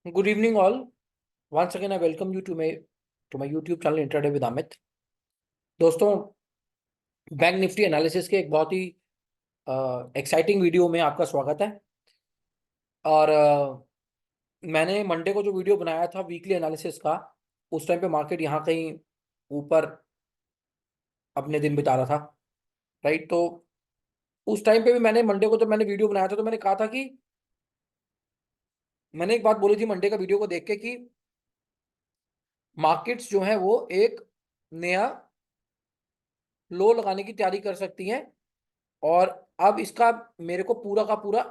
Good evening, all. Once again, I welcome you to my YouTube channel Intraday with Amit. दोस्तों, bank Nifty analysis के एक बहुत ही exciting video में आपका स्वागत है। और मैंने मंडे को जो वीडियो बनाया था वीकली एनालिसिस का, उस टाइम पे मार्केट यहाँ कहीं ऊपर अपने दिन बिता रहा था, राइट। तो उस टाइम पे भी मैंने मंडे को जब मैंने वीडियो बनाया था तो मैंने कहा था कि मैंने एक बात बोली थी मंडे का वीडियो को देख के कि मार्केट्स जो है वो एक नया लो लगाने की तैयारी कर सकती हैं। और अब इसका मेरे को पूरा का पूरा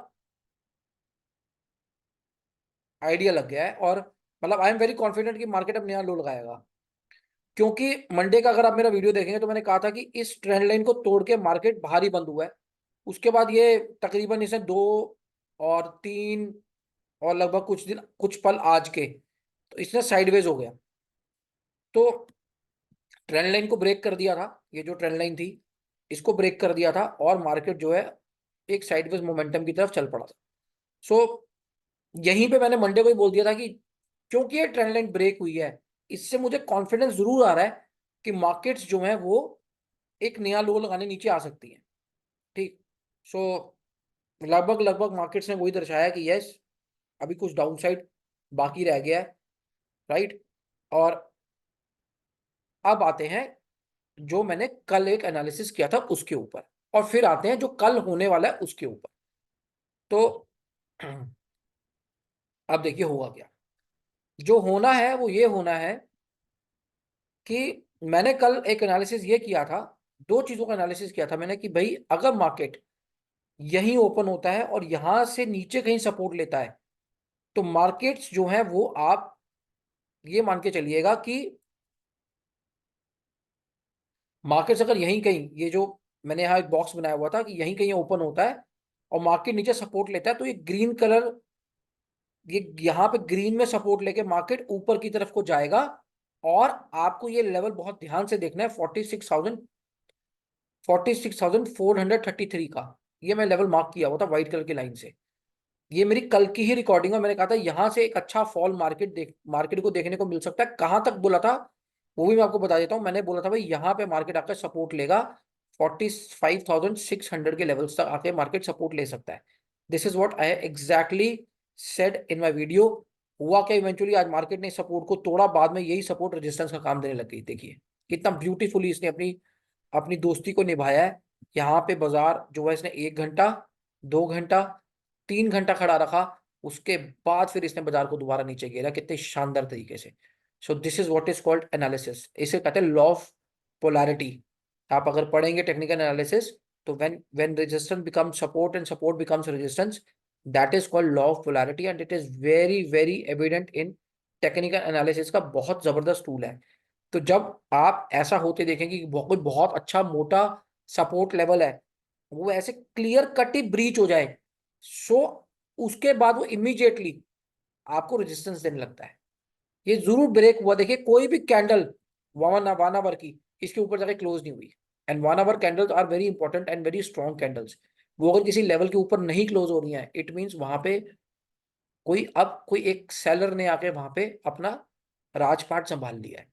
आइडिया लग गया है। और मतलब आई एम वेरी कॉन्फिडेंट कि मार्केट अब नया लो लगाएगा, क्योंकि मंडे का अगर आप मेरा वीडियो देखेंगे तो मैंने कहा था कि इस ट्रेंड लाइन को तोड़ के मार्केट बाहर ही बंद हुआ है। उसके बाद ये तकरीबन इसे 2 और 3 और लगभग कुछ दिन कुछ पल आज के तो इसने साइडवेज हो गया। तो ट्रेंड लाइन को ब्रेक कर दिया था, ये जो ट्रेंड लाइन थी इसको ब्रेक कर दिया था और मार्केट जो है एक साइडवेज मोमेंटम की तरफ चल पड़ा था। सो यहीं पे मैंने मंडे को ही बोल दिया था कि क्योंकि ये ट्रेंड लाइन ब्रेक हुई है, इससे मुझे कॉन्फिडेंस जरूर आ रहा है कि मार्केट्स जो है वो एक नया लो लगाने नीचे आ सकती है। ठीक। सो लगभग लगभग मार्केट्स ने वही दर्शाया कि यस, अभी कुछ डाउन साइड बाकी रह गया है, राइट। और अब आते हैं जो मैंने कल एक एनालिसिस किया था उसके ऊपर, और फिर आते हैं जो कल होने वाला है उसके ऊपर। तो अब देखिए होगा क्या। जो होना है वो ये होना है कि मैंने कल एक एनालिसिस ये किया था, दो चीजों का एनालिसिस किया था मैंने कि भाई अगर मार्केट यहीं ओपन होता है और यहां से नीचे कहीं सपोर्ट लेता है तो मार्केट्स जो है वो आप ये मान के चलिएगा कि मार्केट्स अगर यहीं कहीं ये जो मैंने यहाँ एक बॉक्स बनाया हुआ था कि यहीं कहीं ओपन होता है और मार्केट नीचे सपोर्ट लेता है तो ये ग्रीन कलर, ये यहाँ पे ग्रीन में सपोर्ट लेके मार्केट ऊपर की तरफ को जाएगा। और आपको ये लेवल बहुत ध्यान से देखना है, 46,433 का ये मैं लेवल मार्क किया हुआ था व्हाइट कलर की लाइन से। ये मेरी कल की ही रिकॉर्डिंग है, मैंने कहा था यहां से एक अच्छा फॉल मार्केट को देखने को मिल सकता है। कहां तक बोला था वो भी मैं आपको बता देता हूं। मैंने बोला था भाई यहाँ पे मार्केट आकर सपोर्ट लेगा, 45,600 के लेवल्स तक आके मार्केट सपोर्ट ले सकता है। This is what I exactly said in my video. हुआ क्या, इवेंचुअली आज मार्केट ने सपोर्ट को तोड़ा, बाद में यही सपोर्ट रेजिस्टेंस का काम देने लग गई। देखिए कितना ब्यूटीफुली इसने अपनी अपनी दोस्ती को निभाया है। यहाँ पे बाजार जो है इसने 1 घंटा, 2 घंटा, 3 घंटा खड़ा रखा, उसके बाद फिर इसने बाजार को दोबारा नीचे गिरा कितने शानदार तरीके से। So this is what is called analysis, इसे कहते हैं लॉ ऑफ पोलैरिटी। आप अगर पढ़ेंगे टेक्निकल एनालिसिस तो when resistance become support and support becomes resistance, that is called law of polarity and it is very very evident in technical analysis का बहुत जबरदस्त टूल है। तो जब आप ऐसा होते देखेंगे कि कोई बहुत अच्छा मोटा सपोर्ट लेवल है, वो ऐसे क्लियर कट ही ब्रीच हो जाए, सो उसके बाद वो इमीडिएटली आपको रेजिस्टेंस देने लगता है। ये जरूर ब्रेक हुआ, देखिए कोई भी कैंडल 1 आवर की इसके ऊपर जाके क्लोज नहीं हुई। And 1 hour candles are very important and very strong candles. वो अगर किसी लेवल के ऊपर नहीं क्लोज हो रही है, इट मीन्स वहां पे कोई एक सेलर ने आके वहां पे अपना राजपाट संभाल लिया है।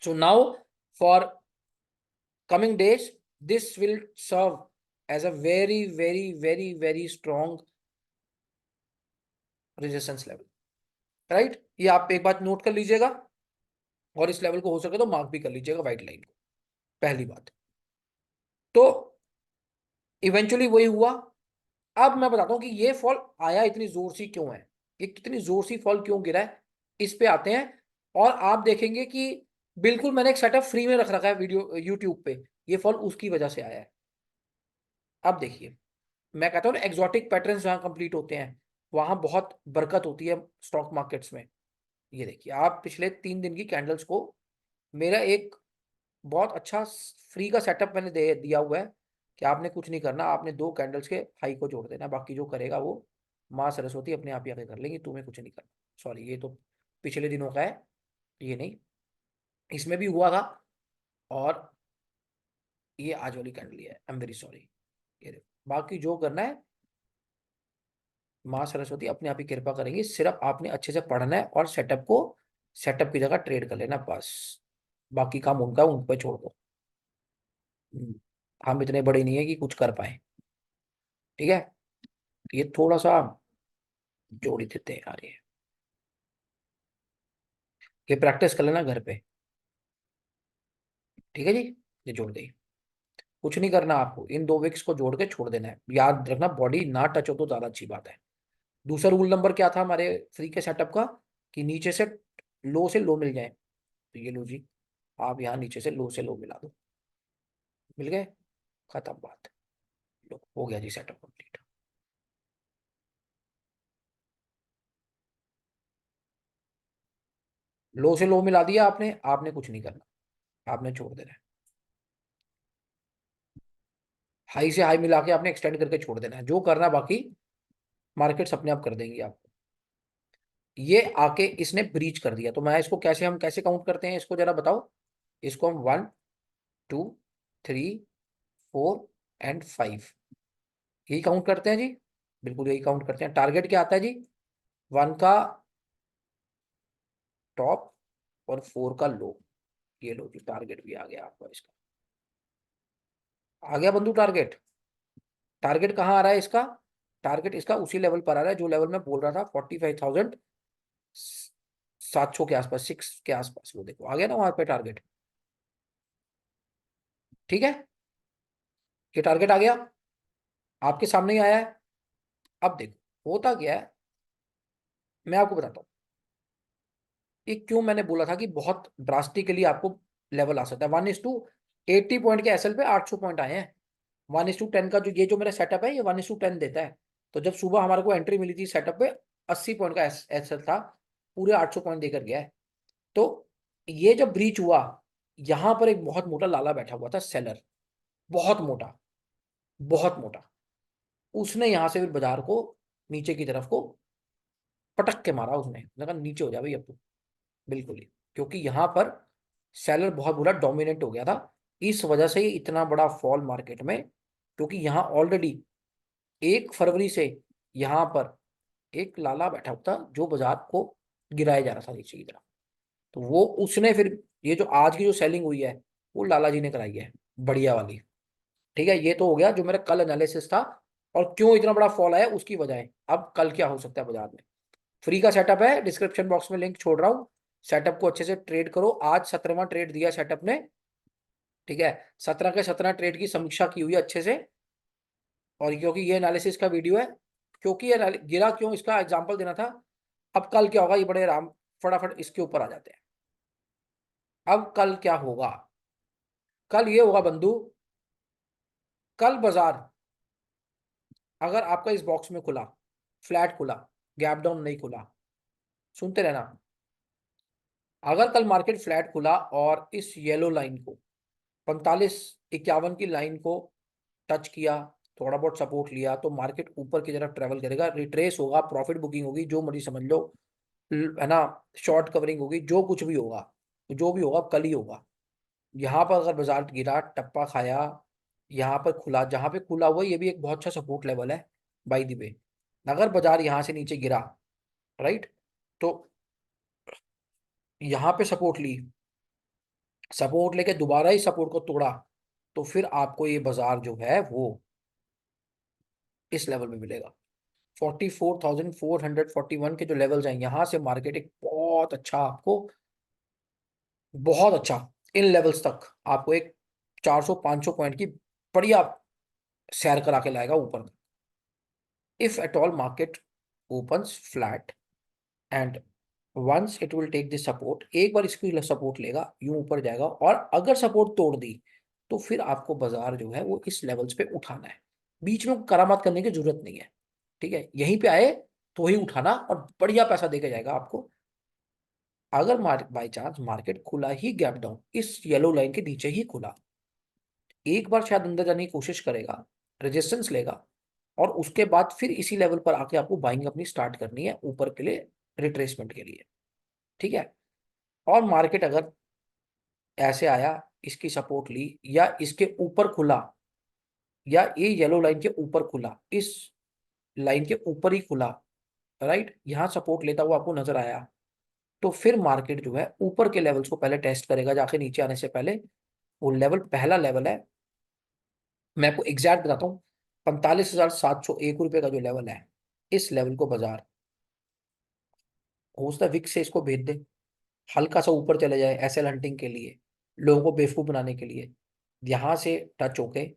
So now for coming days this will serve as a very very very very strong resistance level, right. ये आप एक बात नोट कर लीजिएगा और इस लेवल को हो सके तो मार्क भी कर लीजिएगा व्हाइट लाइन को, पहली बात। तो इवेंचुअली वही हुआ। अब मैं बताता हूं कि ये फॉल आया इतनी जोर सी क्यों है, ये कितनी जोर सी फॉल क्यों गिरा है, इस पे आते हैं। और आप देखेंगे कि बिल्कुल मैंने एक सेटअप फ्री में रख रखा है वीडियो यूट्यूब पे, ये फॉल उसकी वजह से आया है। अब देखिए, मैं कहता हूँ ना एक्सोटिक पैटर्न्स जहाँ कंप्लीट होते हैं वहां बहुत बरकत होती है स्टॉक मार्केट्स में। ये देखिए आप पिछले 3 दिन की कैंडल्स को, मेरा एक बहुत अच्छा फ्री का सेटअप मैंने दे दिया हुआ है कि आपने कुछ नहीं करना, आपने 2 कैंडल्स के हाई को जोड़ देना, बाकी जो करेगा वो माँ सरस्वती अपने आप ही आगे कर लेंगी, तुम्हें कुछ नहीं करना। सॉरी, ये तो पिछले दिनों का है, ये नहीं, इसमें भी हुआ था। और ये आज वाली कैंडल है, आई एम वेरी सॉरी। ये देखो बाकी जो करना है माँ सरस्वती अपने आप ही कृपा करेंगी, सिर्फ आपने अच्छे से पढ़ना है और सेटअप की जगह ट्रेड कर लेना बस। बाकी काम उनका उन पे छोड़ दो। हम्म, हम इतने बड़े नहीं है कि कुछ कर पाए। ठीक है, ये थोड़ा सा जोड़ ही देते हैं यार ये प्रैक्टिस कर लेना घर पे। ठीक है जी, ये जोड़ दे। कुछ नहीं करना आपको, इन दो विक्स को जोड़ के छोड़ देना है। याद रखना बॉडी ना टच हो तो ज्यादा अच्छी बात है। दूसरा रूल नंबर क्या था हमारे फ्री के सेटअप का, कि नीचे से लो मिल जाए। तो ये लो जी, आप यहाँ नीचे से लो मिला दो, मिल गए, खत्म बात। लो हो गया जी सेटअप कंप्लीट। लो से लो मिला दिया आपने, आपने कुछ नहीं करना, आपने छोड़ देना है। हाई से हाई मिला के आपने एक्सटेंड करके छोड़ देना है, जो करना है बाकी मार्केट्स अपने आप कर देंगी आपको। ये आके इसने ब्रीच कर दिया, तो मैं इसको कैसे, हम कैसे काउंट करते हैं इसको जरा बताओ। इसको हम 1 2 3 4 एंड 5 यही काउंट करते हैं जी। बिल्कुल यही काउंट करते हैं। टारगेट क्या आता है जी, 1 का टॉप और 4 का लो। ये लो जी, टारगेट भी आ गया आपका इसका। आ गया बंधु टारगेट। टारगेट कहाँ आ रहा है इसका, टारगेट इसका उसी लेवल पर आ रहा है जो लेवल मैं बोल रहा था, 45,700 के आसपास, 6 के आसपास। वो देखो आ गया ना वहां पे टारगेट। ठीक है, ये टारगेट आ गया, आपके सामने ही आया है। अब देखो होता क्या है, मैं आपको बताता हूँ ये क्यों मैंने बोला था कि बहुत ड्रास्टिकली आपको लेवल आ सकता है। 1:80 पॉइंट के एसएल पे 800 पॉइंट आए हैं। 1:10 का जो ये जो मेरा सेटअप है, ये 1:10 देता है। तो जब सुबह हमारे को एंट्री मिली थी सेटअप पे, 80 पॉइंट का एसएल था, पूरे 800 पॉइंट देकर गया है। तो ये जब ब्रीच हुआ, यहां पर एक बहुत मोटा लाला बैठा हुआ था, सेलर, बहुत मोटा, बहुत मोटा। उसने यहां से फिर बाजार को नीचे की तरफ को पटक के मारा। उसने लगा नीचे हो जा भाई अब तो, बिल्कुल ही। क्योंकि यहां पर सेलर बहुत बुरा डोमिनेट हो गया था, इस वजह से ये इतना बड़ा फॉल मार्केट में। क्योंकि यहां ऑलरेडी 1 फरवरी से यहां पर एक लाला बैठा हुआ था जो बाजार को गिराया जा रहा था नीचे की तरफ। तो वो उसने फिर, ये जो आज की जो सेलिंग हुई है, वो लाला जी ने कराई है, बढ़िया वाली। ठीक है, ये तो हो गया जो मेरा कल एनालिसिस था, और क्यों इतना बड़ा फॉल आया उसकी वजह है। अब कल क्या हो सकता है बाजार में। फ्री का सेटअप है, डिस्क्रिप्शन बॉक्स में लिंक छोड़ रहा हूँ। सेटअप को अच्छे से ट्रेड करो। आज 17वां ट्रेड दिया सेटअप ने। ठीक है, 17 के 17 ट्रेड की समीक्षा की हुई है अच्छे से। और क्योंकि ये एनालिसिस का वीडियो है, क्योंकि ये गिरा क्यों इसका एग्जांपल देना था। अब कल क्या होगा ये बड़े आराम, फटाफट इसके ऊपर आ जाते हैं। अब कल क्या होगा, कल ये होगा बंधु, कल बाजार अगर आपका इस बॉक्स में खुला, फ्लैट खुला, गैप डाउन नहीं खुला, सुनते रहना, अगर कल मार्केट फ्लैट खुला और इस येलो लाइन को, 45-51 की लाइन को टच किया, थोड़ा बहुत सपोर्ट लिया, तो मार्केट ऊपर की तरफ ट्रेवल करेगा, रिट्रेस होगा, प्रॉफिट बुकिंग होगी, जो मर्जी समझ लो, है ना, शॉर्ट कवरिंग होगी, जो कुछ भी होगा, जो भी होगा कल ही होगा। यहाँ पर अगर बाजार गिरा, टप्पा खाया, यहाँ पर खुला, जहां पे खुला हुआ ये भी एक बहुत अच्छा सपोर्ट लेवल है बाई दी वे। अगर बाजार यहाँ से नीचे गिरा, राइट, तो यहाँ पे सपोर्ट ली, सपोर्ट लेके दोबारा ही सपोर्ट को तोड़ा, तो फिर आपको ये बाजार जो है वो इस लेवल में मिलेगा। 44,441 के जो लेवल्स हैं, यहां से मार्केट एक बहुत अच्छा आपको, बहुत अच्छा, इन लेवल्स तक आपको एक 400-500 पॉइंट की बढ़िया सैर करा के लाएगा ऊपर। If at all market opens flat and once it will take this support, एक बार इसकी सपोर्ट लेगा, यूं ऊपर जाएगा, और अगर सपोर्ट तोड़ दी तो फिर आपको बाजार जो है वो इस लेवल्स पे उठाना है। बीच में करामात करने की जरूरत नहीं है। ठीक है, यहीं पे आए तो ही उठाना, और बढ़िया पैसा देके जाएगा आपको। अगर बाई चांस मार्केट खुला ही गैप डाउन, इस येलो लाइन के नीचे ही खुला, एक बार शायद अंदर जाने की कोशिश करेगा, रेजिस्टेंस लेगा, और उसके बाद फिर इसी लेवल पर आके आपको बाइंग अपनी स्टार्ट करनी है ऊपर के लिए, रिट्रेसमेंट के लिए। ठीक है, और मार्केट अगर ऐसे आया, इसकी सपोर्ट ली, या इसके ऊपर खुला, या ये येलो लाइन के ऊपर खुला, इस लाइन के ऊपर ही खुला, राइट, यहाँ सपोर्ट लेता हुआ आपको नजर आया, तो फिर मार्केट जो है ऊपर के लेवल्स को पहले टेस्ट करेगा जाके नीचे आने से पहले। वो लेवल, पहला लेवल है, मैं आपको एग्जैक्ट बताता हूँ, 45,701 रुपये का जो लेवल है, इस लेवल को बाजार हो सकता है विक्स से इसको भेज दे, हल्का सा ऊपर चले जाए एसएल हंटिंग के लिए, लोगों को बेवकूफ बनाने के लिए, यहां से टच होके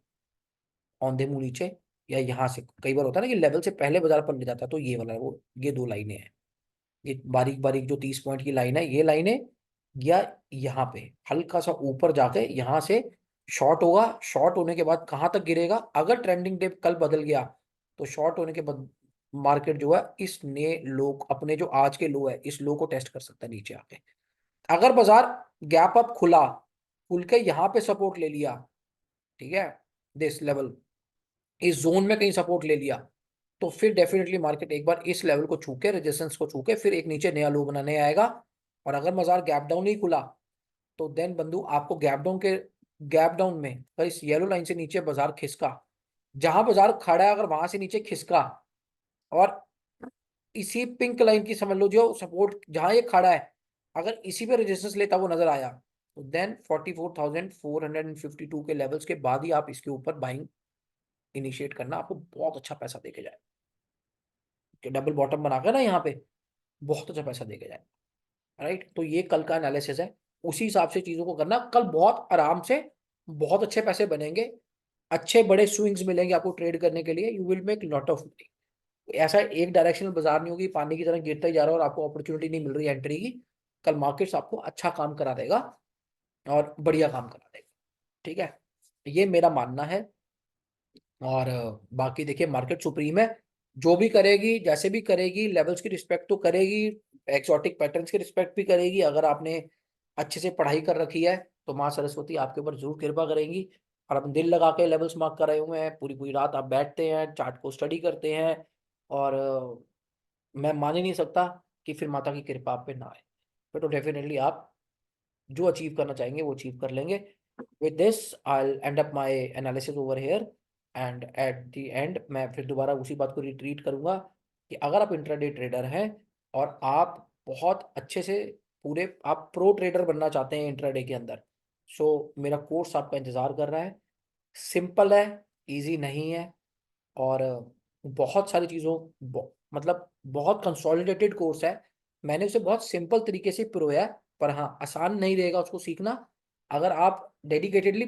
औंधे मुंह नीचे, या यहाँ से कई बार होता है ना कि लेवल से पहले बाजार पर ले जाता है, तो ये वाला वो, ये दो लाइनें हैं, ये बारीक बारीक जो 30 पॉइंट की लाइन है, ये लाइनें, या यहाँ पे हल्का सा ऊपर जाके यहाँ से शॉर्ट होगा, शॉर्ट होने के बाद कहाँ तक गिरेगा, अगर ट्रेंडिंग डे कल बदल गया तो शॉर्ट होने के बाद मार्केट जो है इस नए लो, अपने जो आज के लो है, इस लो को टेस्ट कर सकता है नीचे आके। अगर बाजार गैप अप खुला, खुल के यहाँ पे सपोर्ट ले लिया, ठीक है, दिस लेवल, इस जोन में कहीं सपोर्ट ले लिया, तो फिर डेफिनेटली मार्केट एक बार इस लेवल को छू के, रेजिस्टेंस को छू के, फिर एक नीचे नया लो बनाने आएगा। और अगर बाजार गैप डाउन नहीं खुला, तो देन बंधु आपको गैप डाउन में अगर इस येलो लाइन से नीचे बाजार खिसका, जहां बाजार खड़ा है अगर वहां से नीचे खिसका, और इसी पिंक लाइन की समझ लो जो सपोर्ट जहां ये खड़ा है, अगर इसी पे रेजिस्टेंस लेता हुआ नजर आया, तो देन 44,452 के लेवल्स के बाद ही आप इसके ऊपर बाइंग इनिशिएट करना, आपको बहुत अच्छा पैसा देके जाए, कि डबल बॉटम बना कर ना यहाँ पे बहुत अच्छा पैसा देके जाए, राइट। तो ये कल का एनालिसिस है, उसी हिसाब से चीजों को करना, कल बहुत आराम से बहुत अच्छे पैसे बनेंगे, अच्छे बड़े स्विंग्स मिलेंगे आपको ट्रेड करने के लिए, you will make lot of money. ऐसा एक डायरेक्शनल बाजार नहीं होगी, पानी की तरह गिरता ही जा रहा है और आपको अपॉर्चुनिटी नहीं मिल रही एंट्री की। कल मार्केट्स आपको अच्छा काम करा देगा और बढ़िया काम करा देगा, ठीक है, ये मेरा मानना है। और बाकी देखिए मार्केट सुप्रीम है, जो भी करेगी जैसे भी करेगी, लेवल्स की रिस्पेक्ट तो करेगी, एक्सोटिक पैटर्न्स की रिस्पेक्ट भी करेगी। अगर आपने अच्छे से पढ़ाई कर रखी है तो माँ सरस्वती आपके ऊपर जरूर कृपा करेंगी। और अपन दिल लगा के लेवल्स मार्क कर रहे हुए हैं, पूरी पूरी रात आप बैठते हैं, चार्ट को स्टडी करते हैं, और मैं मान ही नहीं सकता कि फिर माता की कृपा आप पे ना आए, फिर तो डेफिनेटली आप जो अचीव करना चाहेंगे वो अचीव कर लेंगे। With this I and up my analysis over here, and at the end मैं फिर दोबारा उसी बात को रिट्रीट करूंगा कि अगर आप इंट्राडे ट्रेडर हैं और आप बहुत अच्छे से पूरे आप प्रो ट्रेडर बनना चाहते हैं इंट्राडे के अंदर, सो मेरा कोर्स आपका इंतजार कर रहा है। सिंपल है, इजी नहीं है, और बहुत सारी चीज़ों मतलब बहुत कंसोलिडेटेड कोर्स है, मैंने उसे बहुत सिंपल तरीके से पिरोया है, पर हाँ आसान नहीं रहेगा उसको सीखना। अगर आप डेडिकेटेडली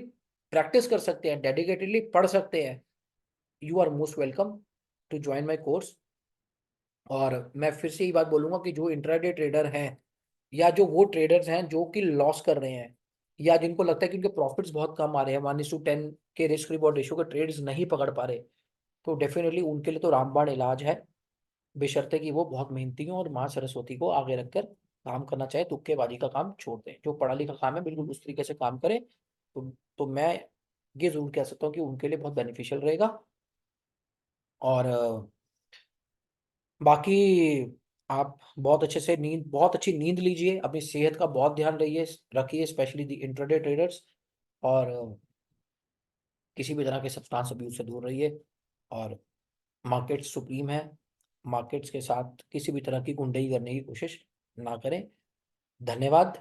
प्रैक्टिस कर सकते हैं, डेडिकेटेडली पढ़ सकते हैं, you are most welcome to join my course. और मैं फिर से यही बात बोलूंगा कि जो इंट्राडे ट्रेडर हैं, या जो वो ट्रेडर्स हैं जो कि लॉस कर रहे हैं, या जिनको लगता है कि उनके प्रॉफिट्स बहुत कम आ रहे हैं, 1:10 के रिस्क रिवॉर्ड रेशियो के ट्रेड्स नहीं पकड़ पा रहे, तो डेफिनेटली उनके लिए तो रामबाण इलाज है, बेशर्ते कि वो बहुत मेहनती हों और माँ सरस्वती को आगे रखकर काम करना चाहे, तुक्केबाजी का काम छोड़ दें, जो पढ़ा लिखा काम है बिल्कुल उस तरीके से काम करें। तो मैं ये जरूर कह सकता हूँ कि उनके लिए बहुत बेनिफिशियल रहेगा। और बाकी आप बहुत अच्छे से नींद, बहुत अच्छी नींद लीजिए, अपनी सेहत का बहुत ध्यान रहिए रखिए, स्पेशली दी इंट्राडे ट्रेडर्स। और किसी भी तरह के सब्सटेंस अब्यूज से दूर रहिए। और मार्केट सुप्रीम है, मार्केट्स के साथ किसी भी तरह की गुंडई करने की कोशिश ना करें। धन्यवाद,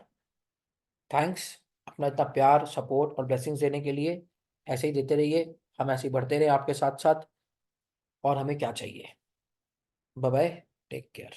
थैंक्स, अपना इतना प्यार, सपोर्ट और ब्लेसिंग्स देने के लिए। ऐसे ही देते रहिए, हम ऐसे ही बढ़ते रहे आपके साथ साथ, और हमें क्या चाहिए। Bye bye, take care.